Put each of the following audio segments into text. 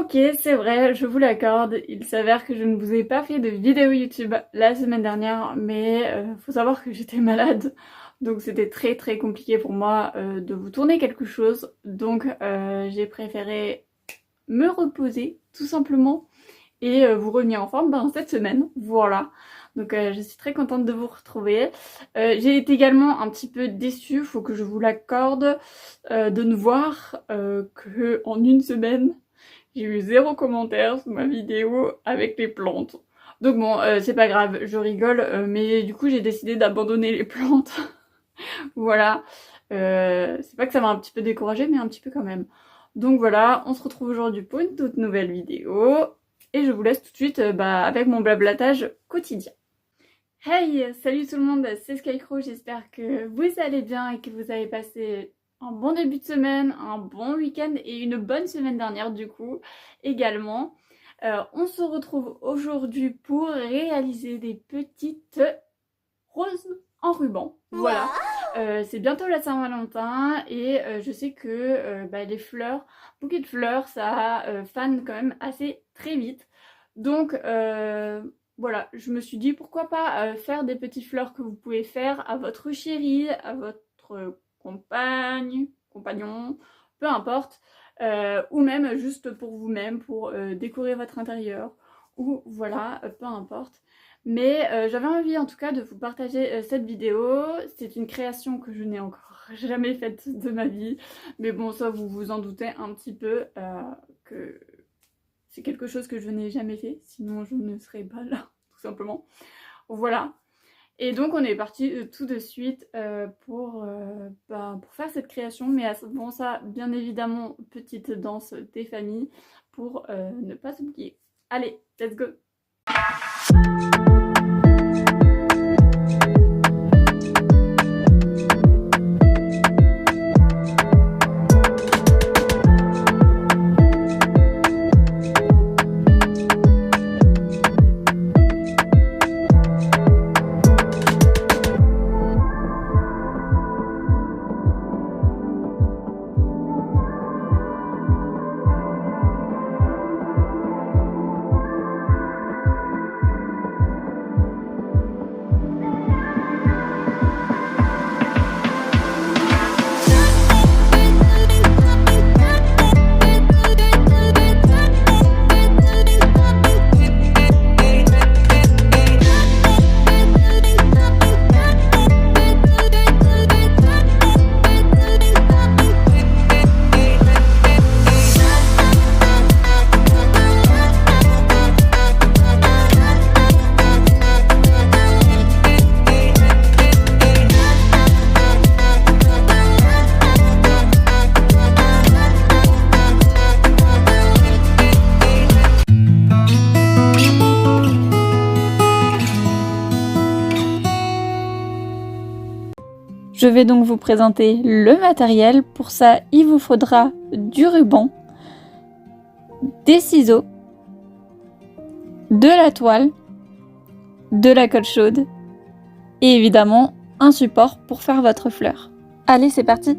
Ok, c'est vrai, je vous l'accorde, il s'avère que je ne vous ai pas fait de vidéo YouTube la semaine dernière, mais faut savoir que j'étais malade, donc c'était très compliqué pour moi de vous tourner quelque chose, donc j'ai préféré me reposer tout simplement et vous revenir en forme cette semaine, voilà. Donc je suis très contente de vous retrouver. J'ai été également un petit peu déçue, faut que je vous l'accorde, de ne voir que en une semaine, j'ai eu 0 commentaire sous ma vidéo avec les plantes. Donc bon, c'est pas grave, je rigole, mais du coup j'ai décidé d'abandonner les plantes. Voilà. C'est pas que ça m'a un petit peu découragée, mais un petit peu quand même. Donc voilà, on se retrouve aujourd'hui pour une toute nouvelle vidéo. Et je vous laisse tout de suite avec mon blablatage quotidien. Hey, salut tout le monde, c'est Skycrow, j'espère que vous allez bien et que vous avez passé un bon début de semaine, un bon week-end et une bonne semaine dernière du coup également. On se retrouve aujourd'hui pour réaliser des petites roses en ruban. Voilà, c'est bientôt la Saint-Valentin et je sais que les fleurs, bouquet de fleurs, ça fane quand même assez très vite. Donc voilà, je me suis dit pourquoi pas faire des petites fleurs que vous pouvez faire à votre chérie, à votre compagne, compagnon, peu importe, ou même juste pour vous-même, pour décorer votre intérieur, ou voilà, peu importe. Mais j'avais envie en tout cas de vous partager cette vidéo. C'est une création que je n'ai encore jamais faite de ma vie. Mais bon, ça vous vous en doutez un petit peu que c'est quelque chose que je n'ai jamais fait. Sinon je ne serais pas là, tout simplement. Voilà. Et donc on est parti tout de suite pour faire cette création. Mais avant ça, bien évidemment, petite danse des familles pour ne pas s'oublier. Allez, let's go! Je vais donc vous présenter le matériel. Pour ça, il vous faudra du ruban, des ciseaux, de la toile, de la colle chaude et évidemment un support pour faire votre fleur. Allez, c'est parti!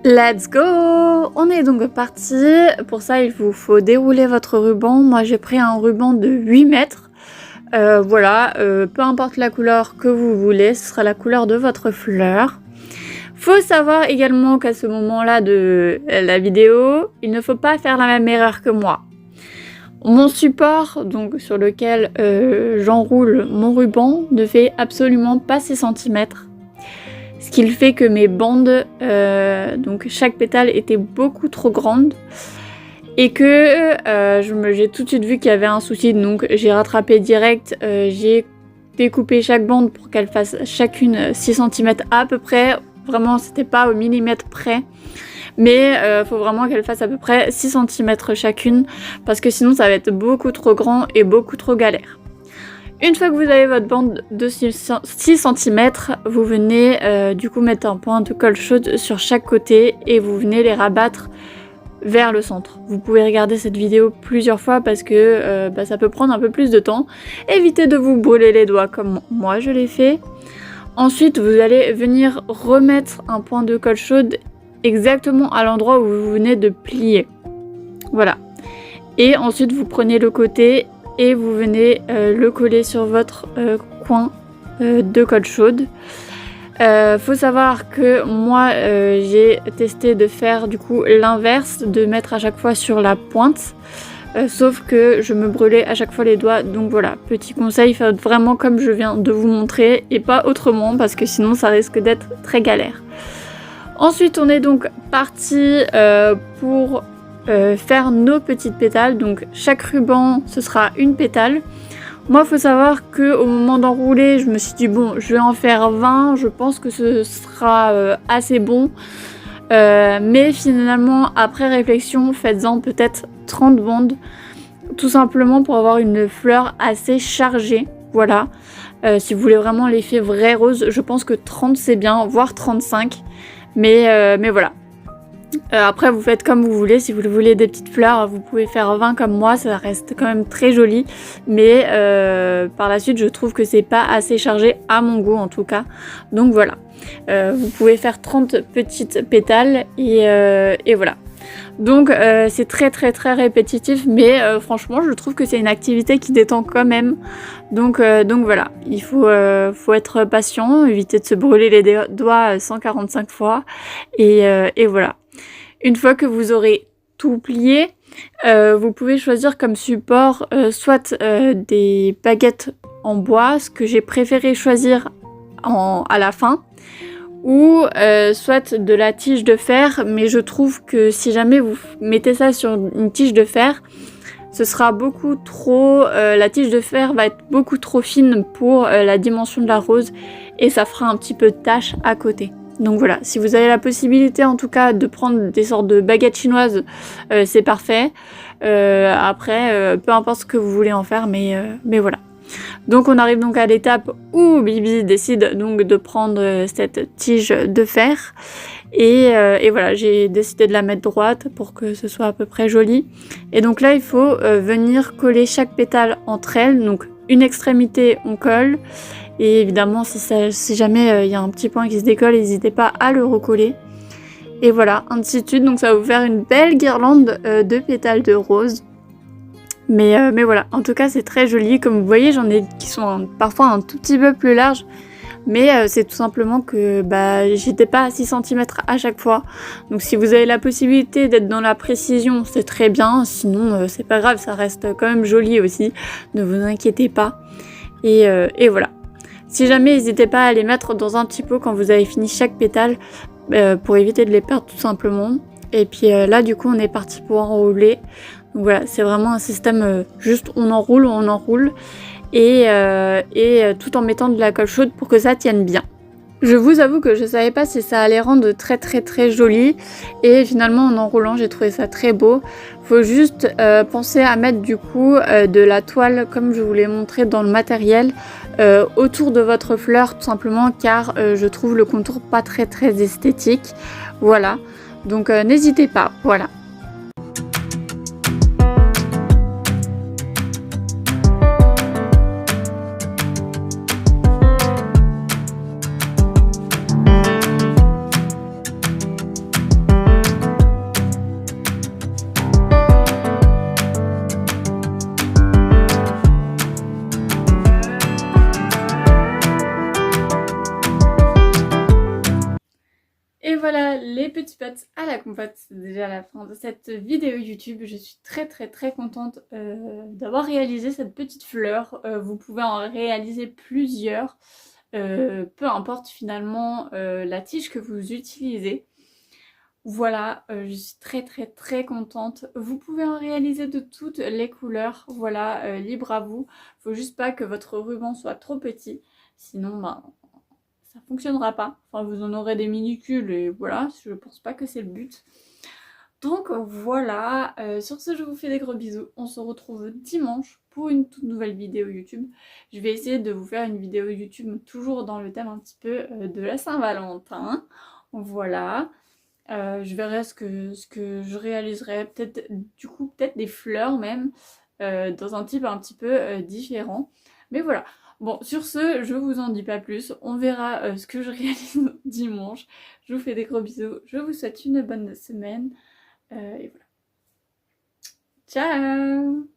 Let's go! On est donc parti. Pour ça, il vous faut dérouler votre ruban. Moi, j'ai pris un ruban de 8 mètres. Voilà, peu importe la couleur que vous voulez, ce sera la couleur de votre fleur. Faut savoir également qu'à ce moment-là de la vidéo, il ne faut pas faire la même erreur que moi. Mon support, donc sur lequel j'enroule mon ruban, ne fait absolument pas 6 cm. Ce qui fait que mes bandes, donc chaque pétale était beaucoup trop grande. Et que j'ai tout de suite vu qu'il y avait un souci, donc j'ai rattrapé direct, j'ai découpé chaque bande pour qu'elle fasse chacune 6 cm à peu près, vraiment c'était pas au millimètre près, mais faut vraiment qu'elle fasse à peu près 6 cm chacune, parce que sinon ça va être beaucoup trop grand et beaucoup trop galère. Une fois que vous avez votre bande de 6 cm, vous venez du coup mettre un point de colle chaude sur chaque côté et vous venez les rabattre vers le centre. Vous pouvez regarder cette vidéo plusieurs fois parce que ça peut prendre un peu plus de temps. Évitez de vous brûler les doigts comme moi je l'ai fait. Ensuite, vous allez venir remettre un point de colle chaude exactement à l'endroit où vous venez de plier. Voilà. Et ensuite vous prenez le côté et vous venez le coller sur votre coin de colle chaude. Faut savoir que moi j'ai testé de faire du coup l'inverse, de mettre à chaque fois sur la pointe, sauf que je me brûlais à chaque fois les doigts. Donc voilà, petit conseil, faites vraiment comme je viens de vous montrer et pas autrement, parce que sinon ça risque d'être très galère. Ensuite on est donc parti pour faire nos petites pétales. Donc chaque ruban ce sera une pétale. Moi, il faut savoir qu'au moment d'enrouler, je me suis dit bon, je vais en faire 20, je pense que ce sera assez bon. Mais finalement, après réflexion, faites-en peut-être 30 bandes, tout simplement pour avoir une fleur assez chargée. Voilà. Si vous voulez vraiment l'effet vrai rose, je pense que 30 c'est bien, voire 35. Mais voilà. Après vous faites comme vous voulez, si vous voulez des petites fleurs vous pouvez faire 20 comme moi, ça reste quand même très joli, mais par la suite je trouve que c'est pas assez chargé à mon goût en tout cas, donc voilà. Vous pouvez faire 30 petites pétales et voilà. Donc c'est très répétitif, mais franchement je trouve que c'est une activité qui détend quand même, donc voilà, il faut être patient, éviter de se brûler les doigts 145 fois et voilà. Une fois que vous aurez tout plié, vous pouvez choisir comme support soit des baguettes en bois, ce que j'ai préféré choisir à la fin, ou soit de la tige de fer, mais je trouve que si jamais vous mettez ça sur une tige de fer, ce sera beaucoup trop, la tige de fer va être beaucoup trop fine pour la dimension de la rose et ça fera un petit peu de tache à côté. Donc voilà, si vous avez la possibilité en tout cas de prendre des sortes de baguettes chinoises, c'est parfait. Après, peu importe ce que vous voulez en faire, mais voilà. Donc on arrive donc à l'étape où Bibi décide donc de prendre cette tige de fer. Et voilà, j'ai décidé de la mettre droite pour que ce soit à peu près joli. Et donc là, il faut venir coller chaque pétale entre elles. Donc une extrémité, on colle. Et évidemment, si jamais il y a un petit point qui se décolle, n'hésitez pas à le recoller. Et voilà, ainsi de suite. Donc ça va vous faire une belle guirlande de pétales de rose. Mais voilà, en tout cas, c'est très joli. Comme vous voyez, j'en ai qui sont parfois un tout petit peu plus larges. Mais c'est tout simplement que j'étais pas à 6 cm à chaque fois. Donc si vous avez la possibilité d'être dans la précision, c'est très bien. Sinon, c'est pas grave, ça reste quand même joli aussi. Ne vous inquiétez pas. Et voilà. Si jamais, n'hésitez pas à les mettre dans un petit pot quand vous avez fini chaque pétale pour éviter de les perdre tout simplement. Et puis là, du coup, on est parti pour enrouler. Donc voilà, c'est vraiment un système juste on enroule et tout en mettant de la colle chaude pour que ça tienne bien. Je vous avoue que je savais pas si ça allait rendre très joli et finalement en enroulant j'ai trouvé ça très beau. Faut juste penser à mettre du coup de la toile comme je vous l'ai montré dans le matériel autour de votre fleur tout simplement car je trouve le contour pas très esthétique. Voilà, donc n'hésitez pas, voilà. Et voilà les petits potes à la compote, c'est déjà la fin de cette vidéo YouTube. Je suis très contente d'avoir réalisé cette petite fleur. Vous pouvez en réaliser plusieurs, peu importe finalement la tige que vous utilisez. Voilà, je suis très contente. Vous pouvez en réaliser de toutes les couleurs, voilà, libre à vous. Faut juste pas que votre ruban soit trop petit, sinon ça fonctionnera pas. Enfin, vous en aurez des minuscules et voilà, je pense pas que c'est le but. Donc voilà, sur ce je vous fais des gros bisous. On se retrouve dimanche pour une toute nouvelle vidéo YouTube. Je vais essayer de vous faire une vidéo YouTube toujours dans le thème un petit peu de la Saint-Valentin. Voilà. Je verrai ce que je réaliserai. Peut-être des fleurs même, dans un type un petit peu différent. Mais voilà. Bon, sur ce, je vous en dis pas plus. On verra ce que je réalise dimanche. Je vous fais des gros bisous. Je vous souhaite une bonne semaine. Et voilà. Ciao!